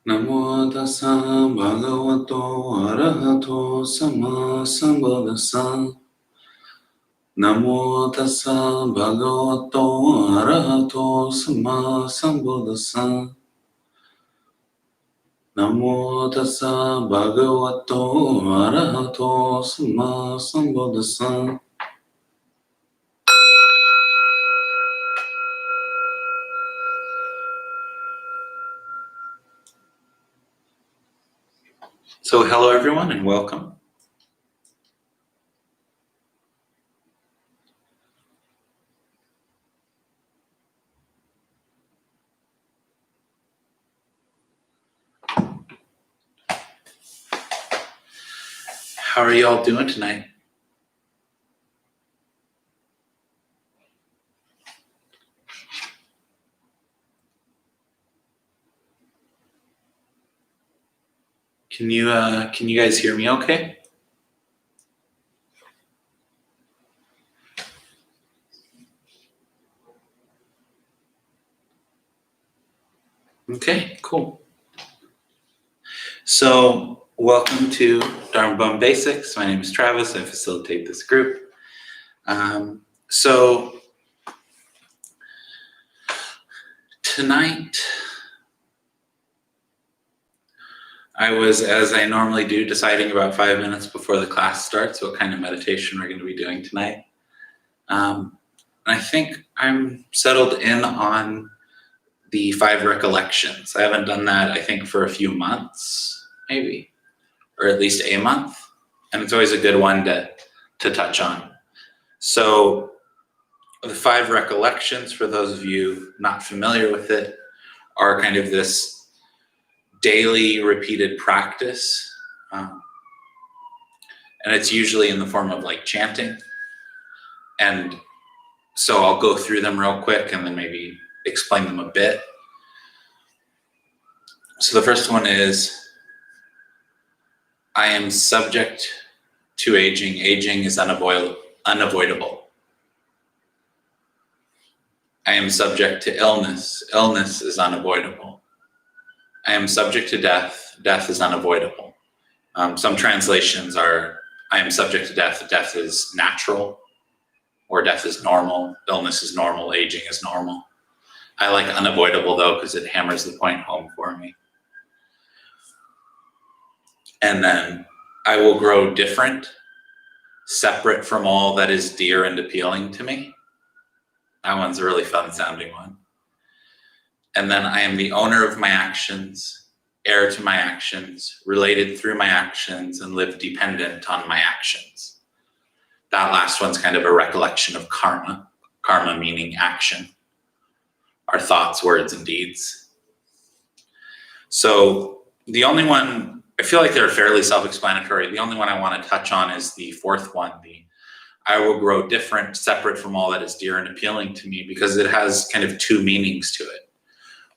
Namo tassa bhagavato arahato sama sambuddhassa. Namo tassa bhagavato arahato sama sambuddhassa. Namo tassa bhagavato arahato sama sambuddhassa. So hello everyone and welcome. How are you all doing tonight? Can you guys hear me okay? Okay, cool. So welcome to Dharma Bum Basics. My name is Travis. I facilitate this group. So tonight, I was, as I normally do, deciding about 5 minutes before the class starts what kind of meditation we're going to be doing tonight. I think I'm settled in on the 5 recollections. I haven't done that, I think, for a few months, maybe, or at least a month. And it's always a good one to touch on. So the 5 recollections, for those of you not familiar with it, are kind of this daily repeated practice. And it's usually in the form of like chanting. And so I'll go through them real quick and then maybe explain them a bit. So the first one is, I am subject to aging. Aging is unavoidable. I am subject to illness. Illness is unavoidable. I am subject to death. Death is unavoidable. Some translations are, I am subject to death. Death is natural, or death is normal. Illness is normal. Aging is normal. I like unavoidable though, because it hammers the point home for me. And then I will grow different, separate from all that is dear and appealing to me. That one's a really fun sounding one. And then I am the owner of my actions, heir to my actions, related through my actions, and live dependent on my actions. That last one's kind of a recollection of karma. Karma meaning action, our thoughts, words, and deeds. So the only one, I feel like they're fairly self-explanatory. The only one I want to touch on is the 4th one, the I will grow different, separate from all that is dear and appealing to me, because it has kind of 2 meanings to it.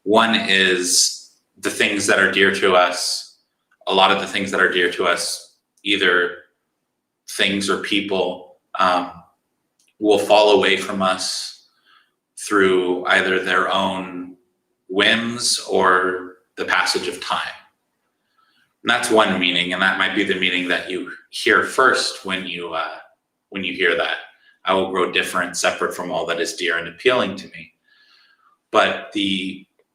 One is the things that are dear to us. A lot of the things that are dear to us, either things or people, will fall away from us through either their own whims or the passage of time. And that's one meaning, and that might be the meaning that you hear first when you hear that. I will grow different, separate from all that is dear and appealing to me. But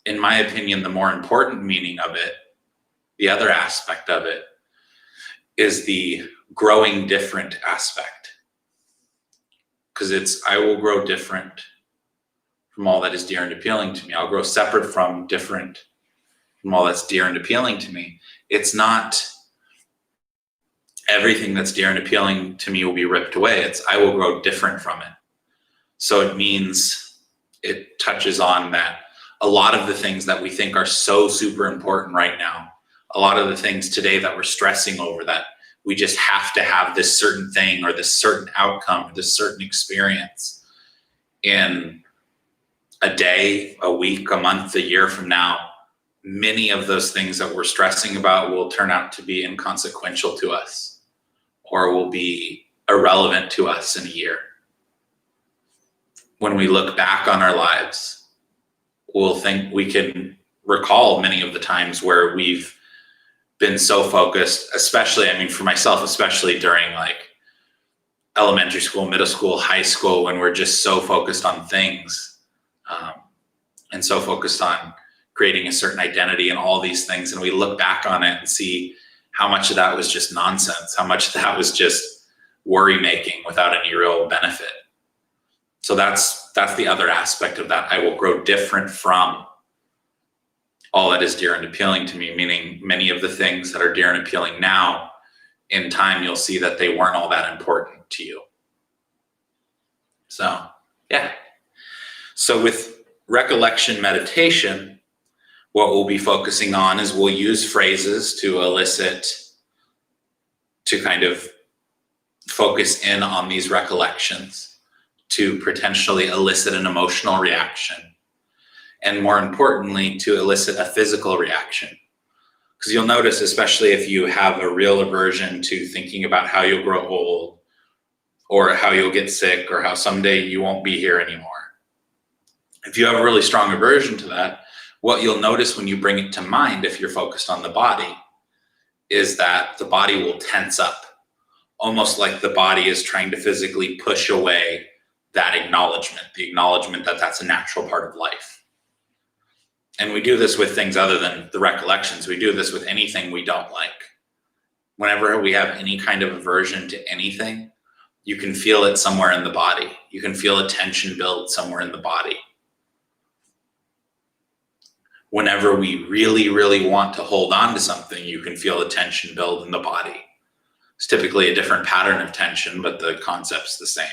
in my opinion, the more important meaning of it, the other aspect of it, is the growing different aspect. Because it's, I will grow different from all that is dear and appealing to me. I'll grow separate from different from all that's dear and appealing to me. It's not everything that's dear and appealing to me will be ripped away. It's, I will grow different from it. So it means, it touches on that a lot of the things that we think are so super important right now, a lot of the things today that we're stressing over, that we just have to have this certain thing or this certain outcome or this certain experience in a day, a week, a month, a year from now, many of those things that we're stressing about will turn out to be inconsequential to us, or will be irrelevant to us in a year. When we look back on our lives, we'll think we can recall many of the times where we've been so focused, especially, I mean, for myself, especially during like elementary school, middle school, high school, when we're just so focused on things, and so focused on creating a certain identity and all these things. And we look back on it and see how much of that was just nonsense, how much of that was just worry making without any real benefit. So that's the other aspect of that. I will grow different from all that is dear and appealing to me, meaning many of the things that are dear and appealing now, in time, you'll see that they weren't all that important to you. So, yeah. So with recollection meditation, what we'll be focusing on is we'll use phrases to elicit, to kind of focus in on these recollections, to potentially elicit an emotional reaction, and more importantly, to elicit a physical reaction. Because you'll notice, especially if you have a real aversion to thinking about how you'll grow old, or how you'll get sick, or how someday you won't be here anymore. If you have a really strong aversion to that, what you'll notice when you bring it to mind, if you're focused on the body, is that the body will tense up, almost like the body is trying to physically push away that acknowledgement, the acknowledgement that that's a natural part of life. And we do this with things other than the recollections. We do this with anything we don't like. Whenever we have any kind of aversion to anything, you can feel it somewhere in the body. You can feel a tension build somewhere in the body. Whenever we really, really want to hold on to something, you can feel a tension build in the body. It's typically a different pattern of tension, but the concept's the same.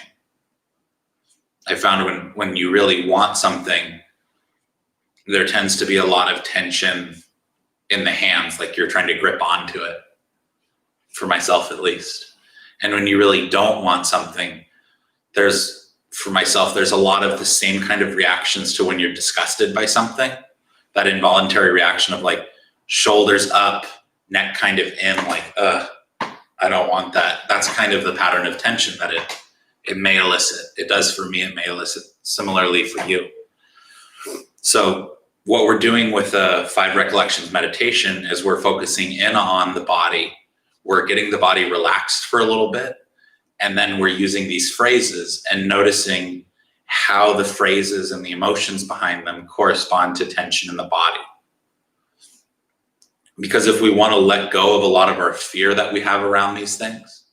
I found when you really want something, there tends to be a lot of tension in the hands, like you're trying to grip onto it, for myself at least. And when you really don't want something, for myself, there's a lot of the same kind of reactions to when you're disgusted by something. That involuntary reaction of like shoulders up, neck kind of in, like, I don't want that. That's kind of the pattern of tension that it may elicit. It does for me, it may elicit similarly for you. So what we're doing with the 5 recollections meditation is we're focusing in on the body. We're getting the body relaxed for a little bit. And then we're using these phrases and noticing how the phrases and the emotions behind them correspond to tension in the body. Because if we want to let go of a lot of our fear that we have around these things,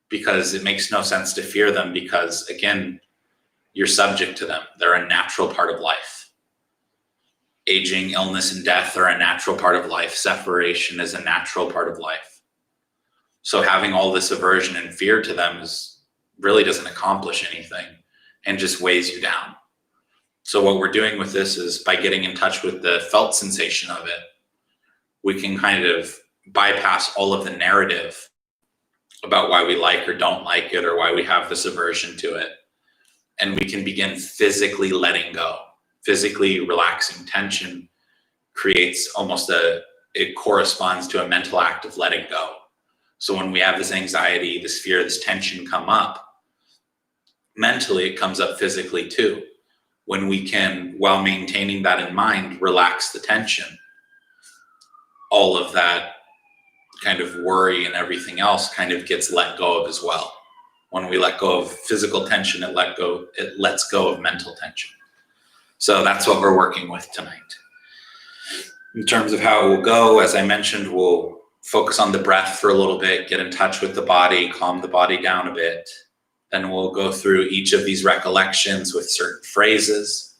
because it makes no sense to fear them, because again, you're subject to them. They're a natural part of life. Aging, illness, and death are a natural part of life. Separation is a natural part of life. So having all this aversion and fear to them really doesn't accomplish anything and just weighs you down. So what we're doing with this is, by getting in touch with the felt sensation of it, we can kind of bypass all of the narrative about why we like or don't like it, or why we have this aversion to it. And we can begin physically letting go. Physically relaxing tension creates almost it corresponds to a mental act of letting go. So when we have this anxiety, this fear, this tension come up, mentally it comes up physically too. When we can, while maintaining that in mind, relax the tension, all of that kind of worry and everything else kind of gets let go of as well. When we let go of physical tension, it lets go of mental tension. So that's what we're working with tonight. In terms of how it will go, as I mentioned, we'll focus on the breath for a little bit, get in touch with the body, calm the body down a bit. Then we'll go through each of these recollections with certain phrases.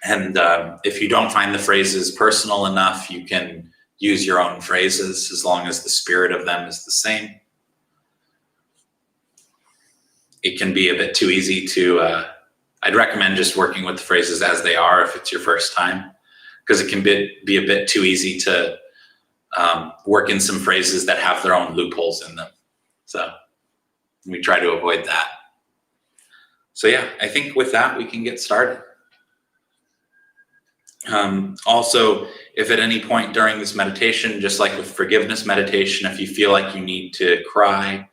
And if you don't find the phrases personal enough, you can use your own phrases, as long as the spirit of them is the same. It can be a bit too easy to, I'd recommend just working with the phrases as they are if it's your first time, because it can be a bit too easy to work in some phrases that have their own loopholes in them. So we try to avoid that. So yeah, I think with that, we can get started. Also, if at any point during this meditation, just like with forgiveness meditation, if you feel like you need to cry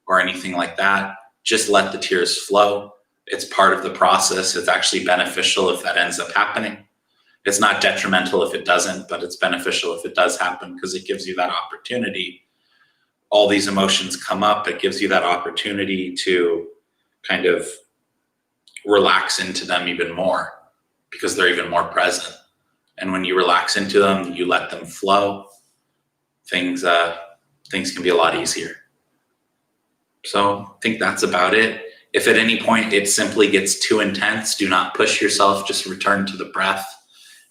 or anything like that, just let the tears flow. It's part of the process. It's actually beneficial if that ends up happening. It's not detrimental if it doesn't, but it's beneficial if it does happen, because it gives you that opportunity. All these emotions come up, it gives you that opportunity to kind of relax into them even more, because they're even more present. And when you relax into them, you let them flow, things can be a lot easier. So I think that's about it. If at any point it simply gets too intense, do not push yourself, just return to the breath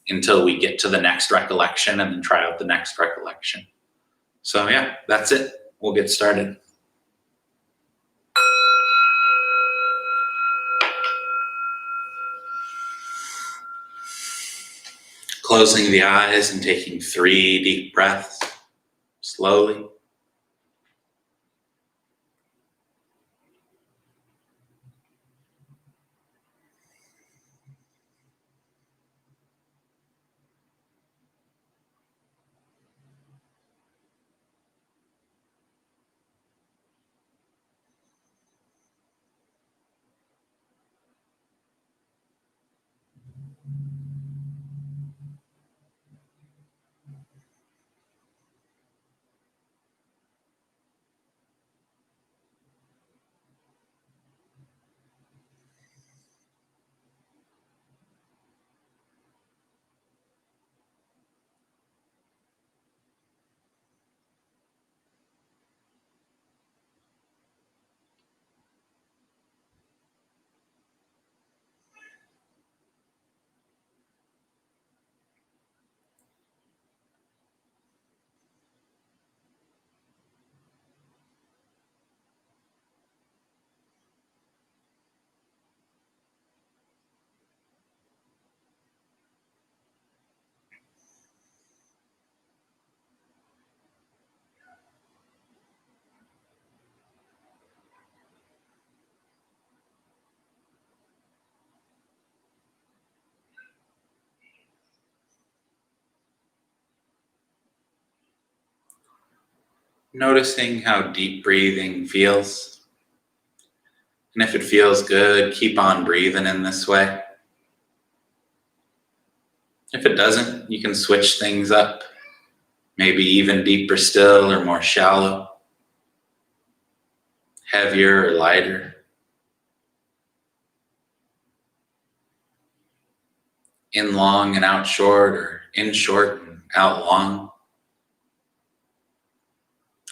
until we get to the next recollection, and then try out the next recollection. So yeah, that's it. We'll get started. Closing the eyes and taking 3 deep breaths slowly. Noticing how deep breathing feels. And if it feels good, keep on breathing in this way. If it doesn't, you can switch things up. Maybe even deeper still, or more shallow, heavier or lighter. In long and out short, or in short and out long.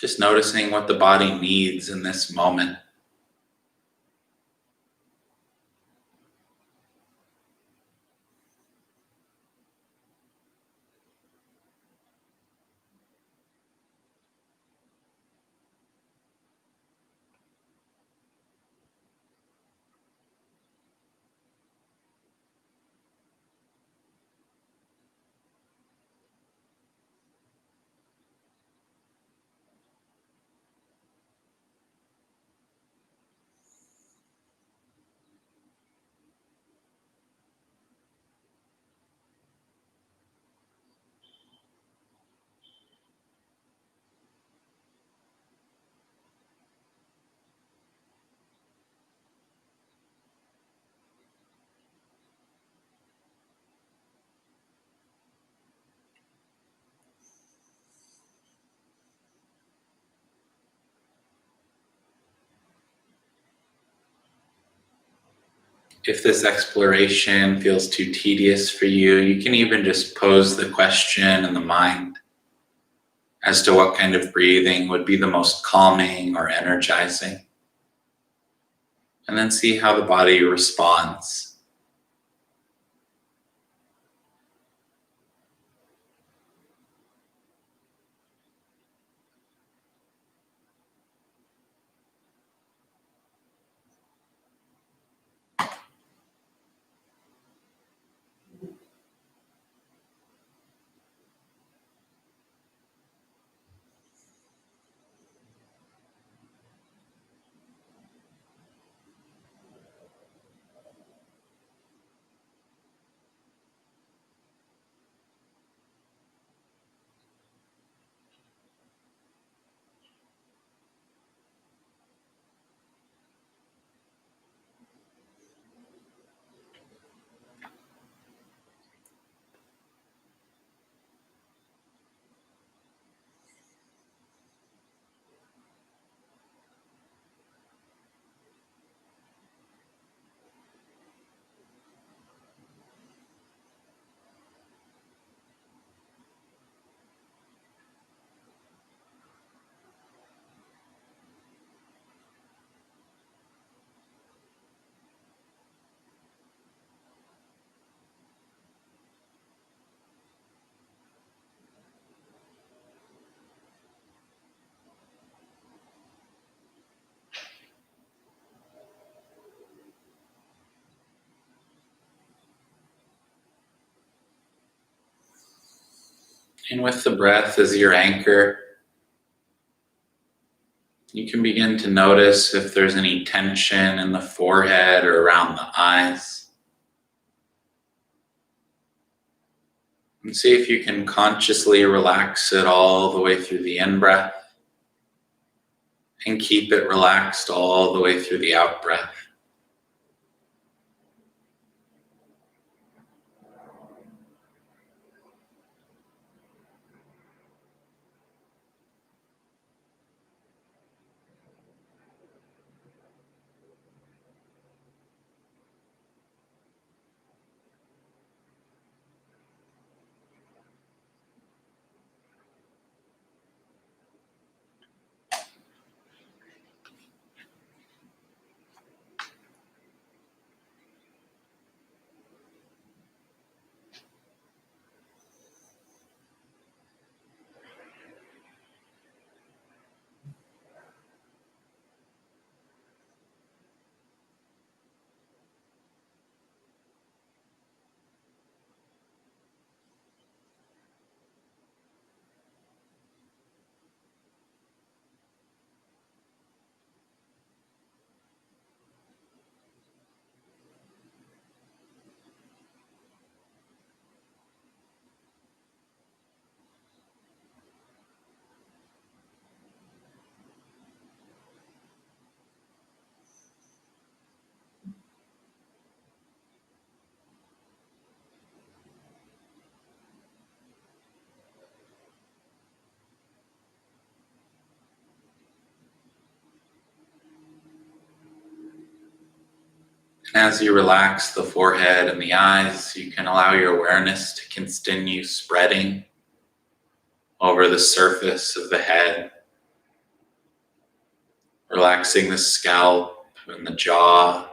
Just noticing what the body needs in this moment. If this exploration feels too tedious for you, you can even just pose the question in the mind as to what kind of breathing would be the most calming or energizing. And then see how the body responds. And with the breath as your anchor, you can begin to notice if there's any tension in the forehead or around the eyes. And see if you can consciously relax it all the way through the in-breath and keep it relaxed all the way through the out-breath. And as you relax the forehead and the eyes, you can allow your awareness to continue spreading over the surface of the head, relaxing the scalp and the jaw.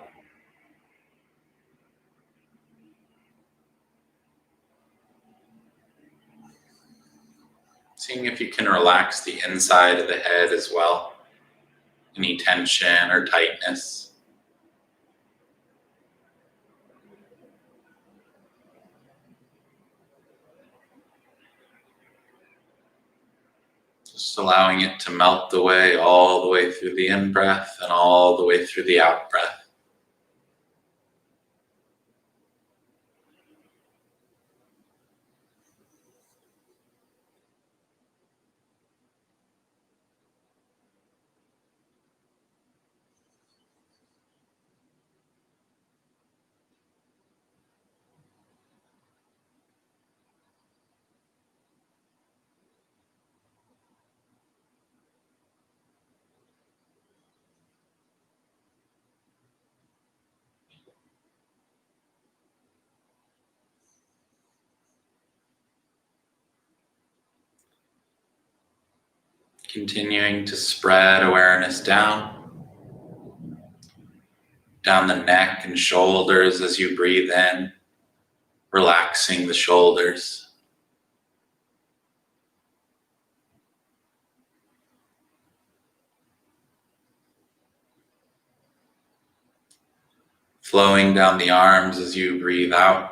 Seeing if you can relax the inside of the head as well, any tension or tightness. Just allowing it to melt away all the way through the in-breath and all the way through the out-breath. Continuing to spread awareness down the neck and shoulders as you breathe in, relaxing the shoulders. Flowing down the arms as you breathe out,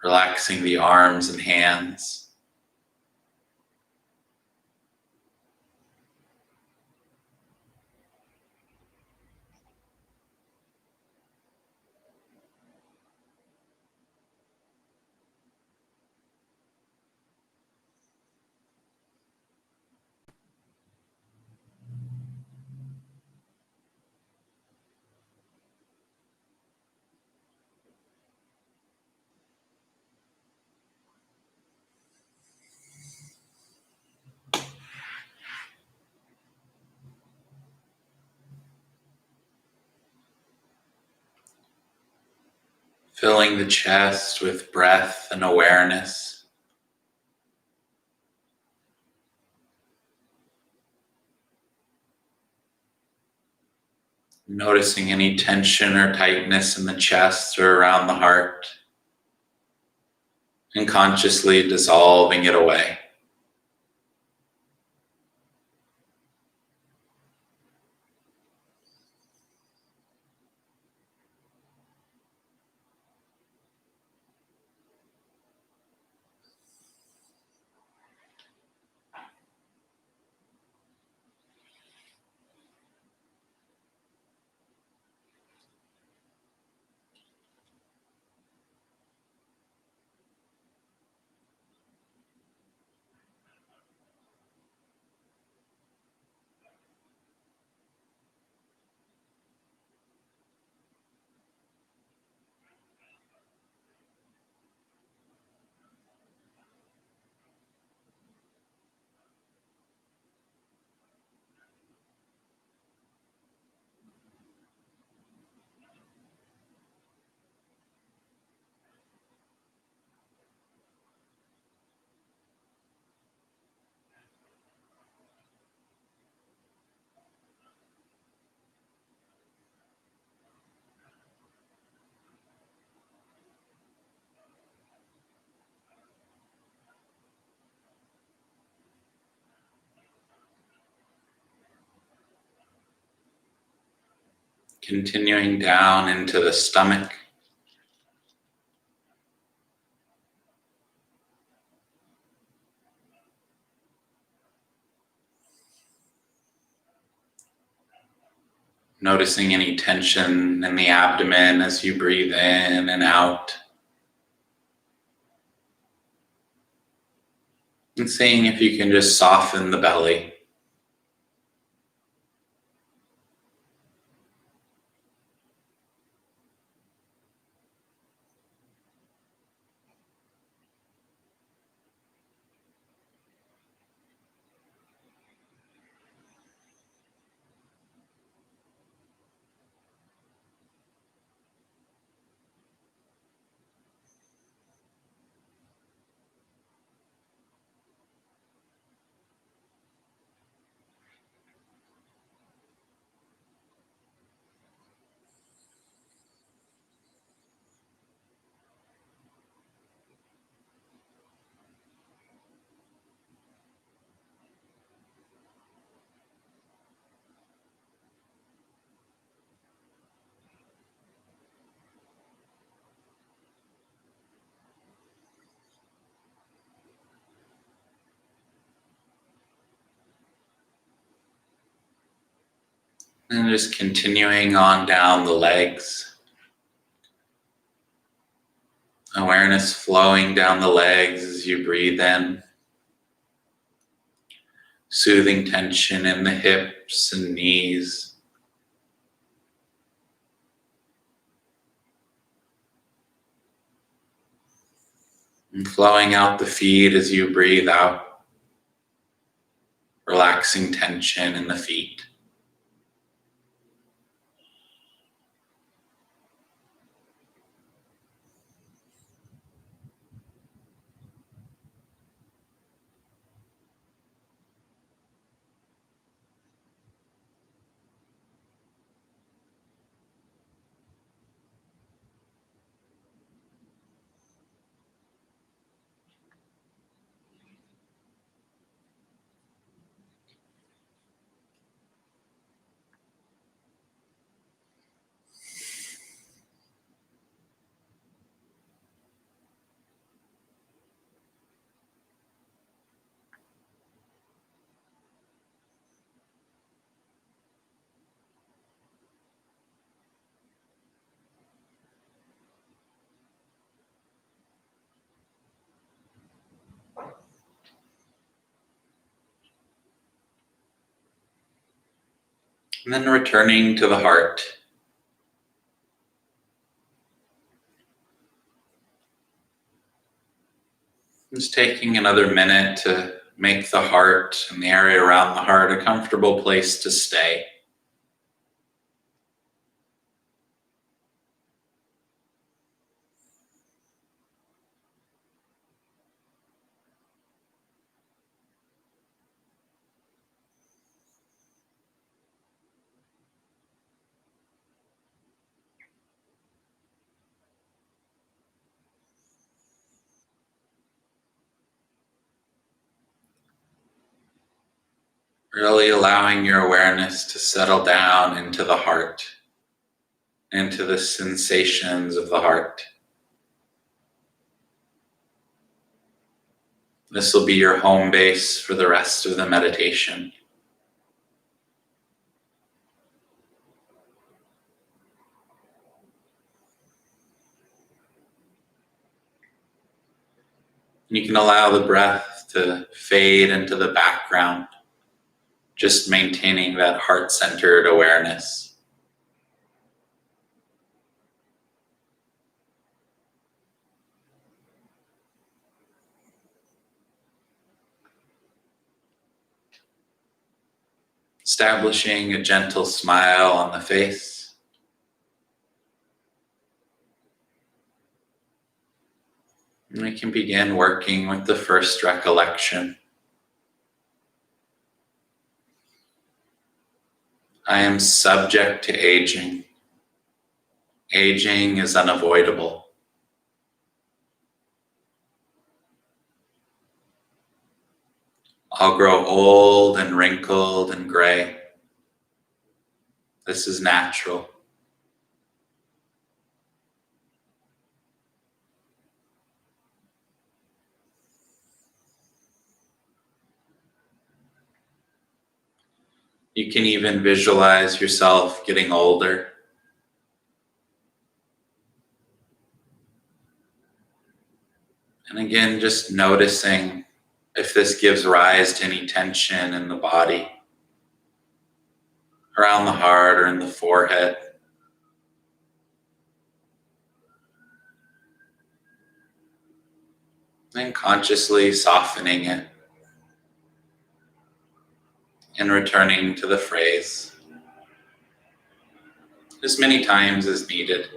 relaxing the arms and hands. Filling the chest with breath and awareness. Noticing any tension or tightness in the chest or around the heart, and consciously dissolving it away. Continuing down into the stomach. Noticing any tension in the abdomen as you breathe in and out. And seeing if you can just soften the belly. And just continuing on down the legs. Awareness flowing down the legs as you breathe in. Soothing tension in the hips and knees. And flowing out the feet as you breathe out. Relaxing tension in the feet. And then returning to the heart. Just taking another minute to make the heart and the area around the heart a comfortable place to stay. Really allowing your awareness to settle down into the heart, into the sensations of the heart. This will be your home base for the rest of the meditation. You can allow the breath to fade into the background, just maintaining that heart-centered awareness. Establishing a gentle smile on the face. And we can begin working with the first recollection. I am subject to aging. Aging is unavoidable. I'll grow old and wrinkled and gray. This is natural. You can even visualize yourself getting older. And again, just noticing if this gives rise to any tension in the body, around the heart or in the forehead. And consciously softening it and returning to the phrase as many times as needed.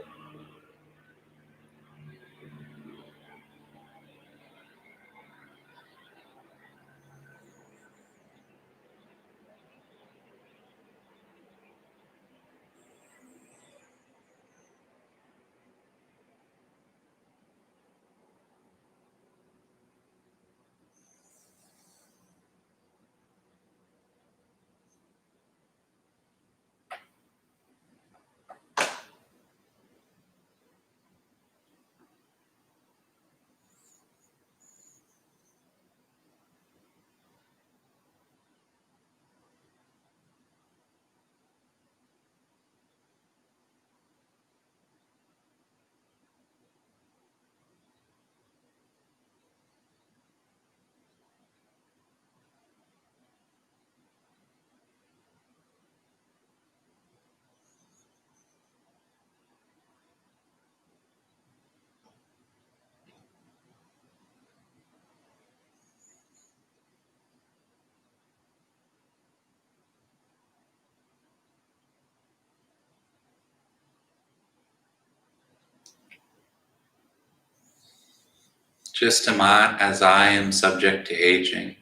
Just as I am subject to aging,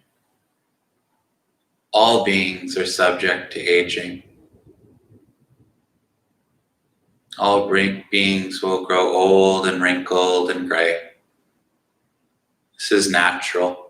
all beings are subject to aging. All beings will grow old and wrinkled and gray. This is natural.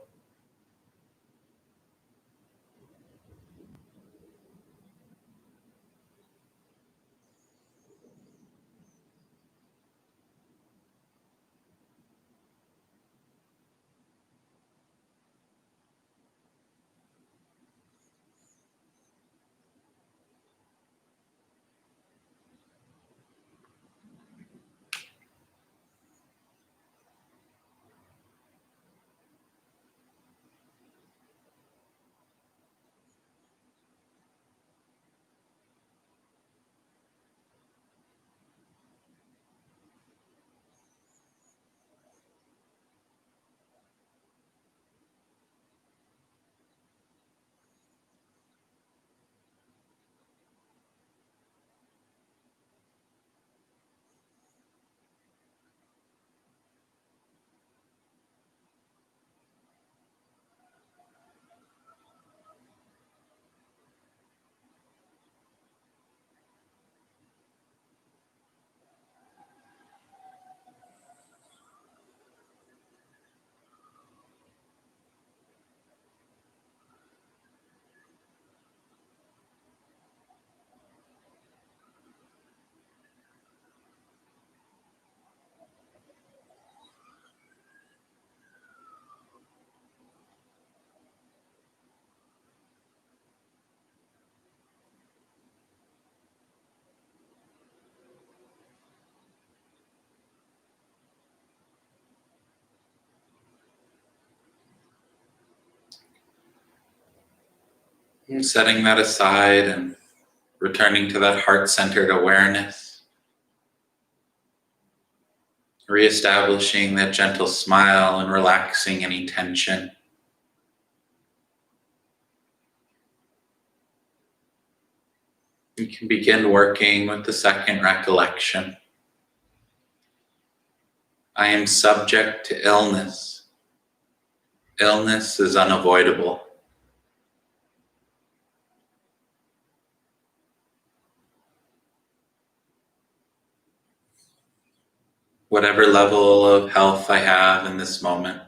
And setting that aside and returning to that heart-centered awareness, reestablishing that gentle smile and relaxing any tension. You can begin working with the second recollection. I am subject to illness. Illness is unavoidable. Whatever level of health I have in this moment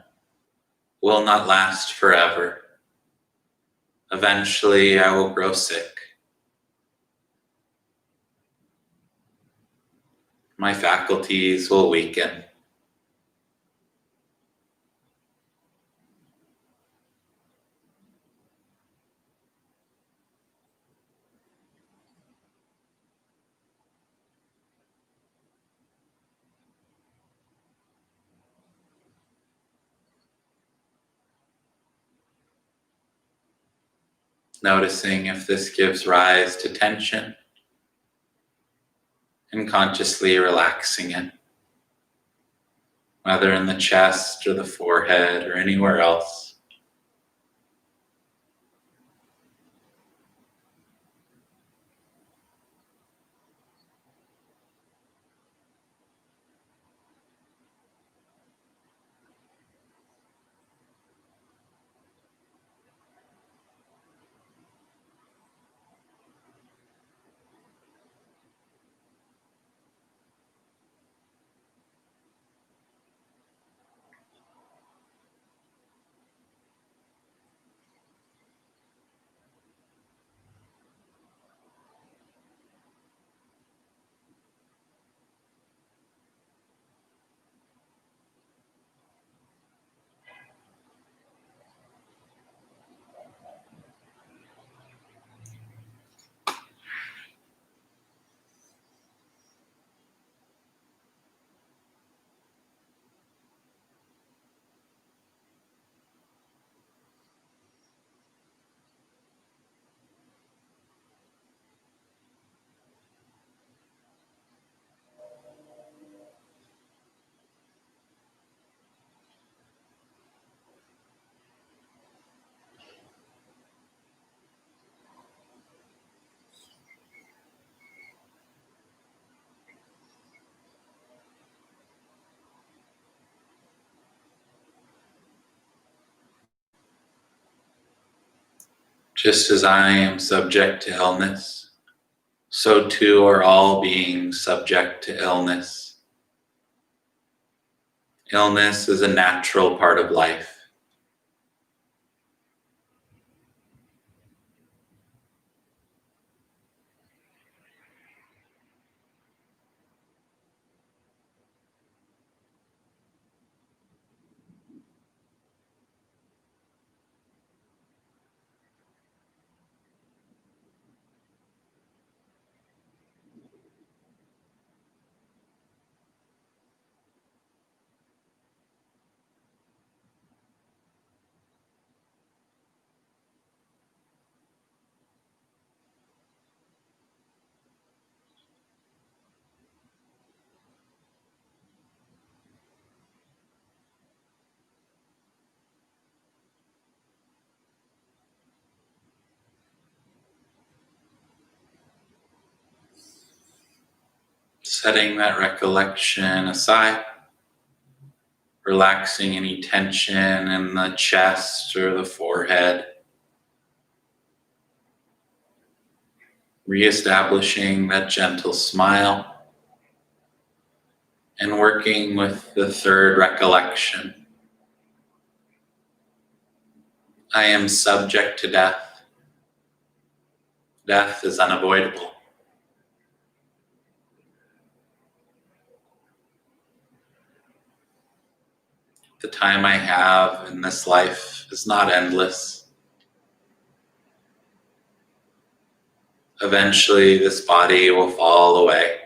will not last forever. Eventually, I will grow sick. My faculties will weaken. Noticing if this gives rise to tension and consciously relaxing it, whether in the chest or the forehead or anywhere else. Just as I am subject to illness, so too are all beings subject to illness. Illness is a natural part of life. Setting that recollection aside, relaxing any tension in the chest or the forehead, reestablishing that gentle smile, and working with the third recollection. I am subject to death. Death is unavoidable. The time I have in this life is not endless. Eventually, this body will fall away.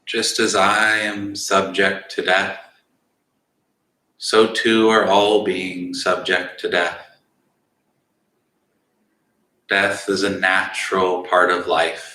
Just as I am subject to death, so too are all beings subject to death. Death is a natural part of life.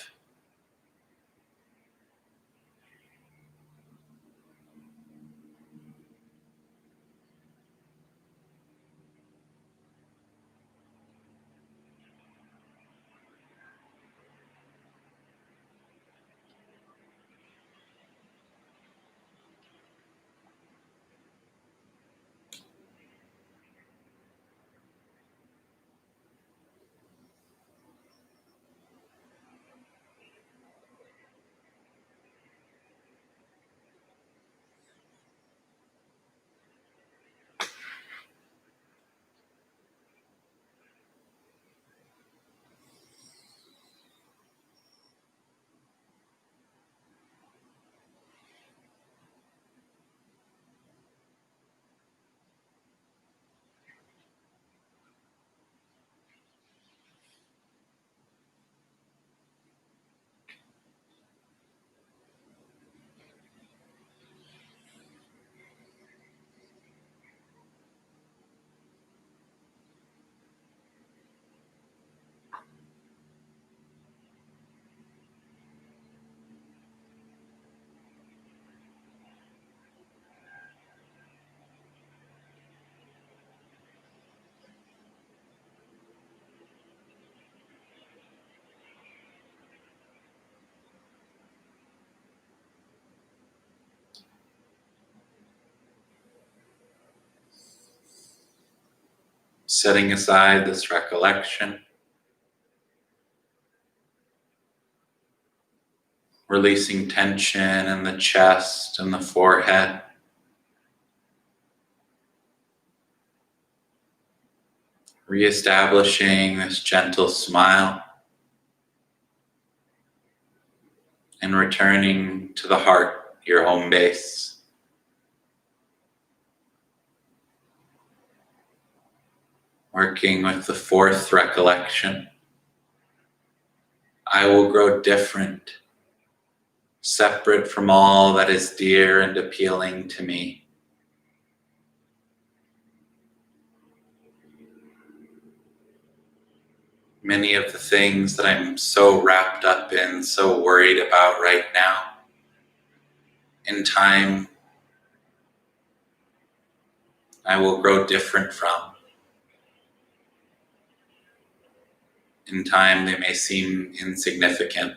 Setting aside this recollection, releasing tension in the chest and the forehead, reestablishing this gentle smile, and returning to the heart, your home base. Working with the fourth recollection, I will grow different, separate from all that is dear and appealing to me. Many of the things that I'm so wrapped up in, so worried about right now, in time, I will grow different from. In time, they may seem insignificant.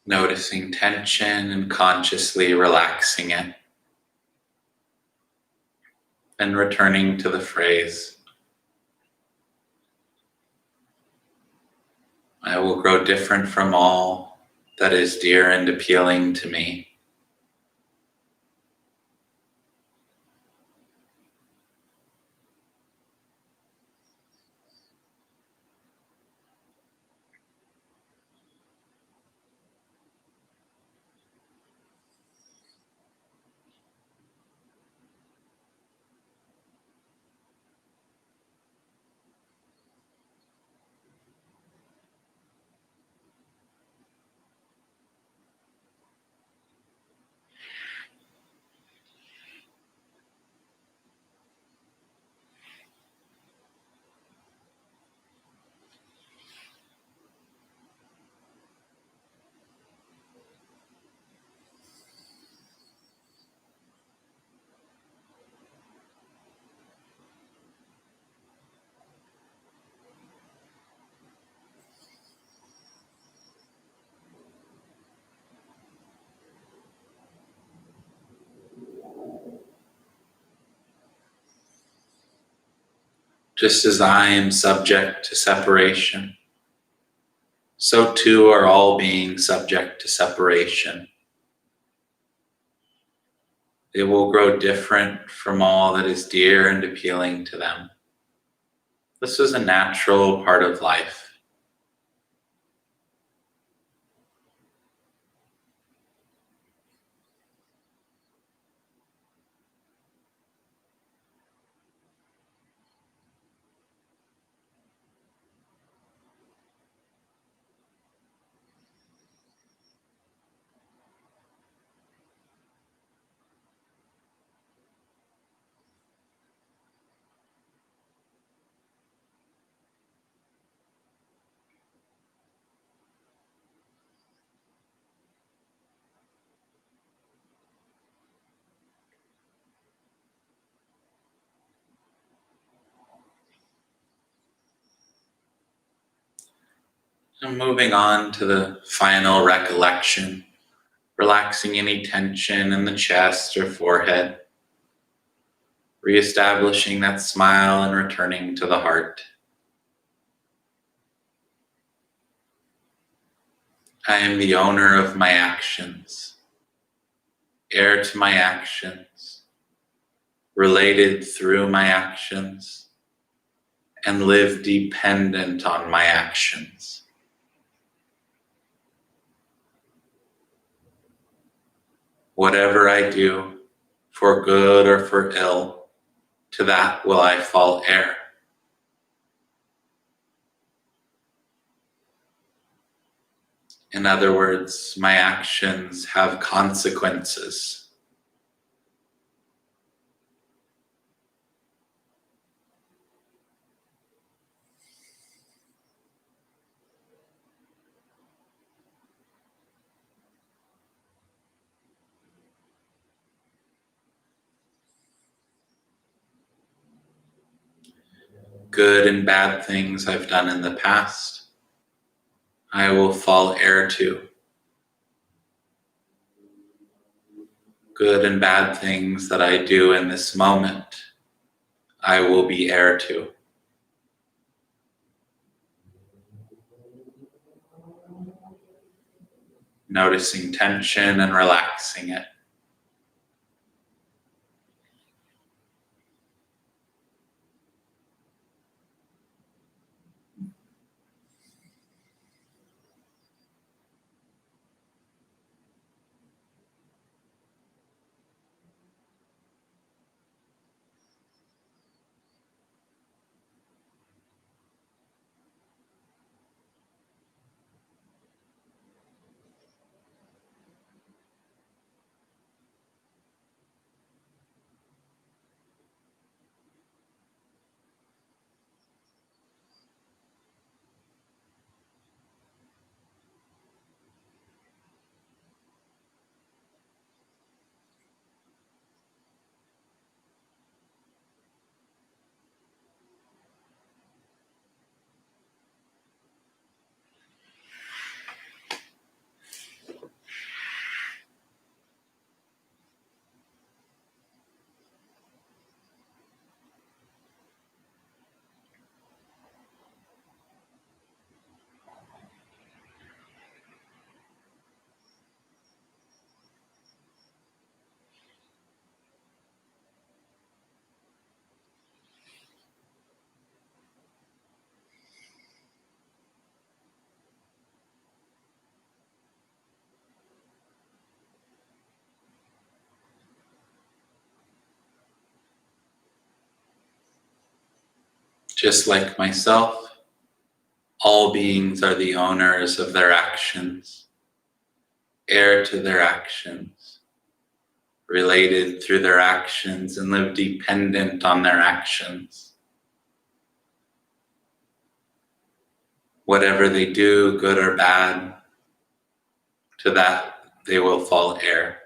Noticing tension and consciously relaxing it, and returning to the phrase, I will grow different from all that is dear and appealing to me. Just as I am subject to separation, so too are all beings subject to separation. They will grow different from all that is dear and appealing to them. This is a natural part of life. And moving on to the final recollection, relaxing any tension in the chest or forehead, reestablishing that smile and returning to the heart. I am the owner of my actions, heir to my actions, related through my actions, and live dependent on my actions. Whatever I do, for good or for ill, to that will I fall heir. In other words, my actions have consequences. Good and bad things I've done in the past, I will fall heir to. Good and bad things that I do in this moment, I will be heir to. Noticing tension and relaxing it. Just like myself, all beings are the owners of their actions, heir to their actions, related through their actions, and live dependent on their actions. Whatever they do, good or bad, to that they will fall heir.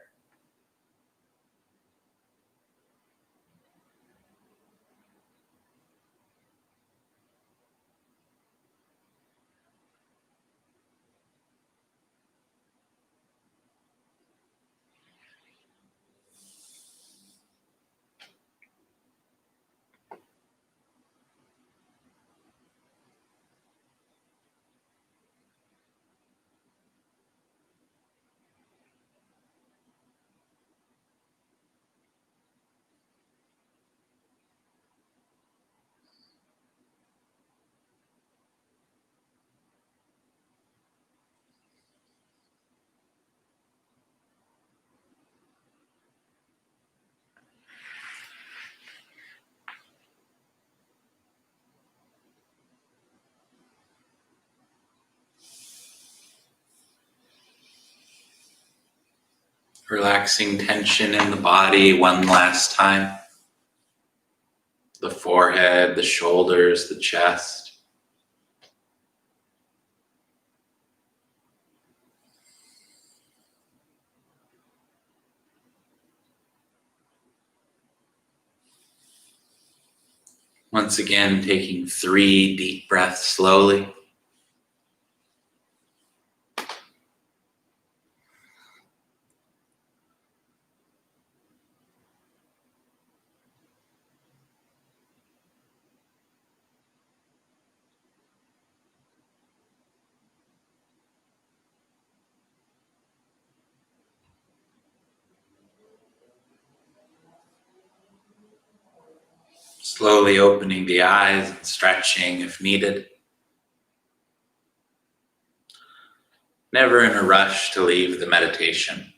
Relaxing tension in the body one last time. The forehead, the shoulders, the chest. Once again, taking 3 deep breaths slowly. Slowly opening the eyes and stretching if needed. Never in a rush to leave the meditation.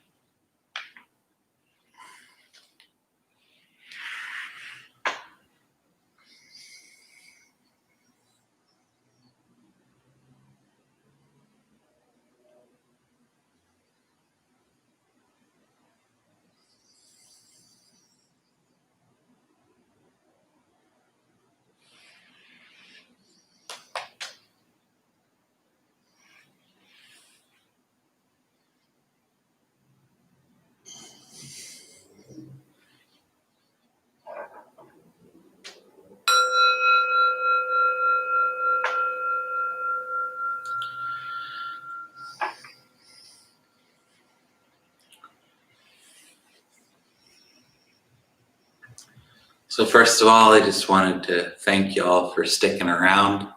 So first of all, I just wanted to thank you all for sticking around.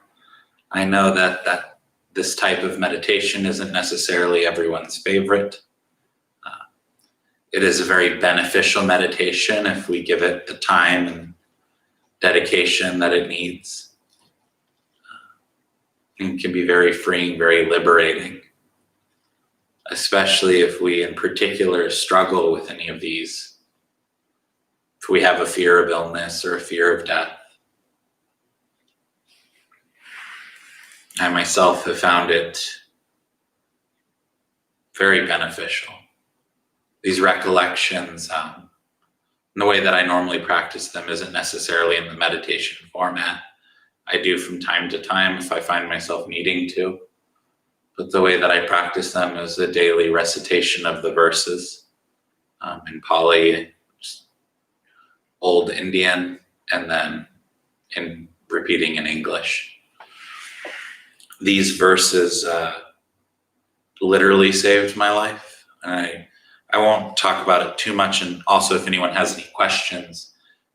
I know that this type of meditation isn't necessarily everyone's favorite. It is a very beneficial meditation if we give it the time and dedication that it needs. It can be very freeing, very liberating, especially if we in particular struggle with any of these. If we have a fear of illness or a fear of death. I myself have found it very beneficial. These recollections, the way that I normally practice them isn't necessarily in the meditation format. I do from time to time if I find myself needing to. But the way that I practice them is a daily recitation of the verses in Pali, Old Indian, and then in repeating in English. These verses literally saved my life, and I won't talk about it too much. And also, if anyone has any questions,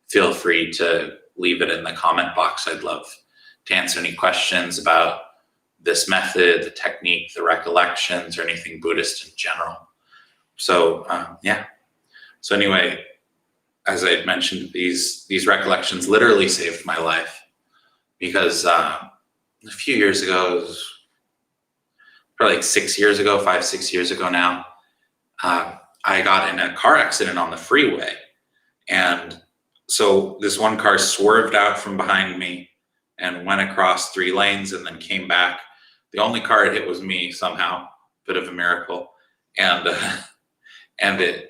feel free to leave it in the comment box. I'd love to answer any questions about this method, the technique, the recollections, or anything Buddhist in general. So yeah. So anyway, as I had mentioned, these recollections literally saved my life because a few years ago, it was probably like 6 years ago, 5, 6 years ago now, I got in a car accident on the freeway. And so this one car swerved out from behind me and went across 3 lanes and then came back. The only car it hit was me somehow, bit of a miracle. And it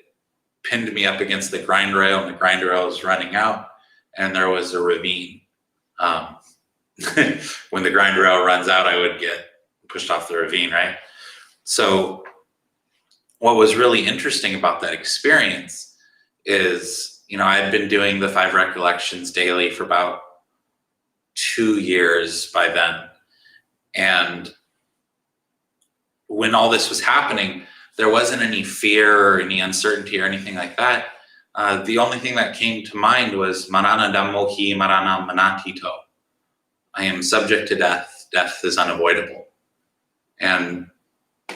pinned me up against the grind rail, and the grind rail was running out, and there was a ravine. When the grind rail runs out, I would get pushed off the ravine, right? So what was really interesting about that experience is, I had been doing the 5 recollections daily for about 2 years by then. And when all this was happening, there wasn't any fear or any uncertainty or anything like that. The only thing that came to mind was marana dammohi marana manatito. I am subject to death. Death is unavoidable. And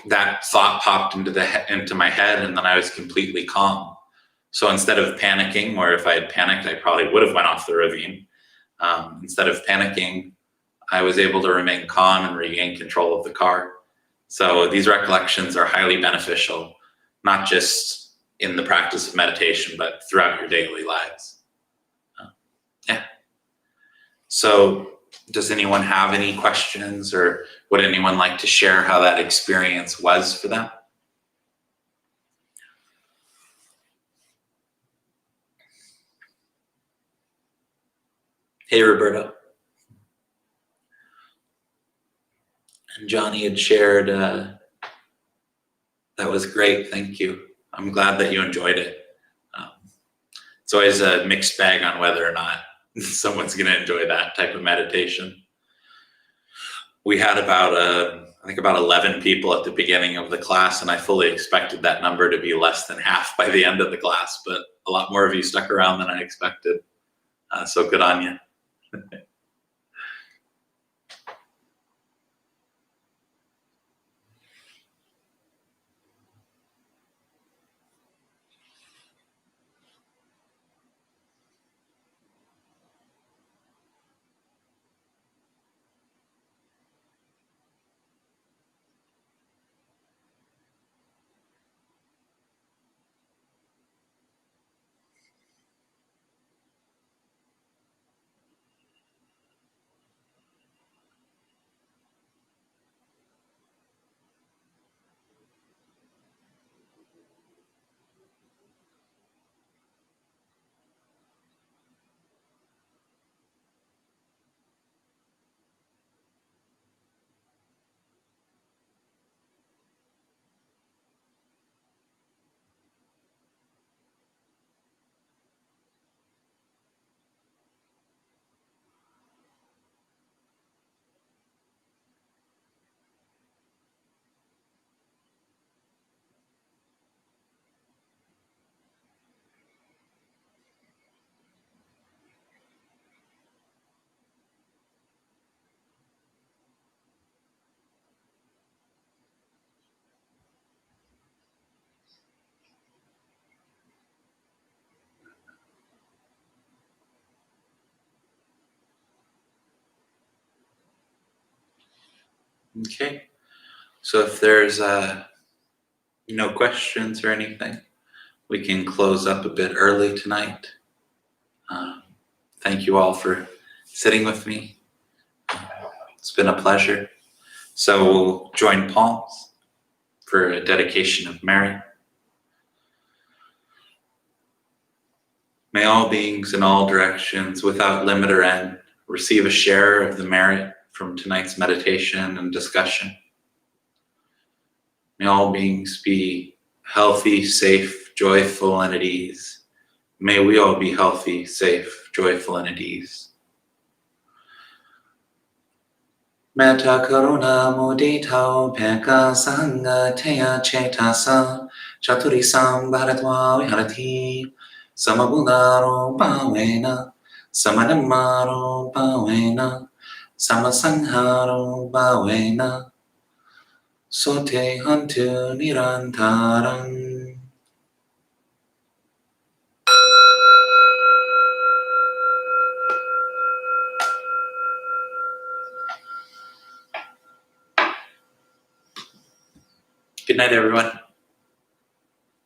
that thought popped into my head, and then I was completely calm. So instead of panicking, or if I had panicked, I probably would have went off the ravine. Instead of panicking, I was able to remain calm and regain control of the car. So these recollections are highly beneficial, not just in the practice of meditation, but throughout your daily lives. Yeah. So does anyone have any questions, or would anyone like to share how that experience was for them? Hey, Roberto. And Johnny had shared, that was great. Thank you. I'm glad that you enjoyed it. Um, it's always a mixed bag on whether or not someone's going to enjoy that type of meditation. We had I think about 11 people at the beginning of the class, and I fully expected that number to be less than half by the end of the class, but a lot more of you stuck around than I expected. So good on you. Okay. So if there's no questions or anything, we can close up a bit early tonight. Thank you all for sitting with me. It's been a pleasure. So we'll join palms for a dedication of Mary. May all beings in all directions, without limit or end, receive a share of the merit from tonight's meditation and discussion. May all beings be healthy, safe, joyful, and at ease. May we all be healthy, safe, joyful, and at ease. Metta karuna mudita peka sangha teya cetasa chaturisam bharatva viharati samagundaro bhavena samadhammaro bhavena samasangharo bhavena sote hantu nirantaram. Good night, everyone.